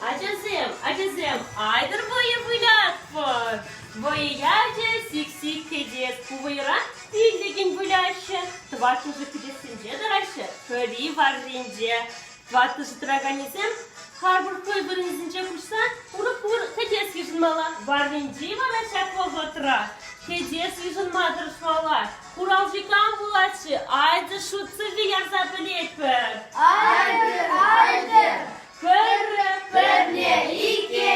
Acızım, aydır boyu bulat var. Boyayacı sik kediz, kuvayıran dilligin bulaşı. Tvatlıcı kedisince daraşı, köri var rince. Tvatlıcı traganizm, harbur koy birinzince kuşsan, urup kediz yüzünmalı. Var rinci var aşak volgotra. Kediz yüzünmadır şvala. Kuralcıklan bulaşı, aydı şutsı ve yarzabiletper. Aydır. Пер, ике,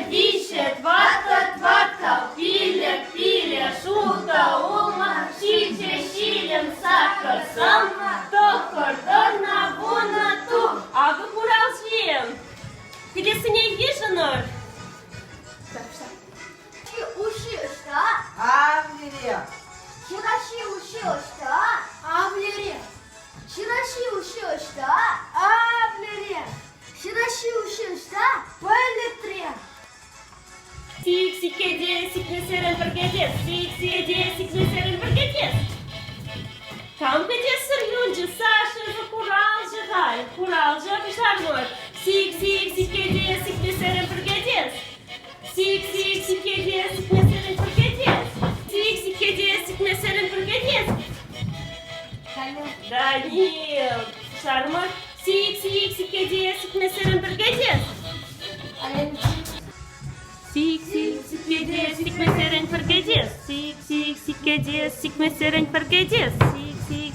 више, твата, пиля, шута, ума, шилем, сахар, салма, тохор, дорна, буна, ту. Abi kuralcıyım. Gidesine yiyişinler. Уши что? Авлия. Шираши уши что? Авлери. Шираши уши что? Авлери. Шираши уши что? Валетри. Сик, кеде, сикнесерен біргедес. Сик, сикнесерен біргедес. Там кедесір юнжы, Саша, kuralcı gay. Kuralcı akışlarlar. Sik, kede, sикнесерен біргедес. Сик, кеде, сикнесерен біргедес. Сик, кеде, сикнесерен біргедес. Данил. Шарма. Сик, кеде, сикнесерен біргедес. Сик, kede, sikmeseren біргедес. Сик, kede, sikmeseren біргедес. Сик,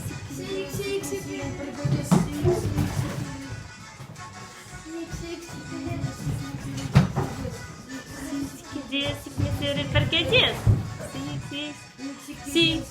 kede, sikmeseren біргедес. Сик,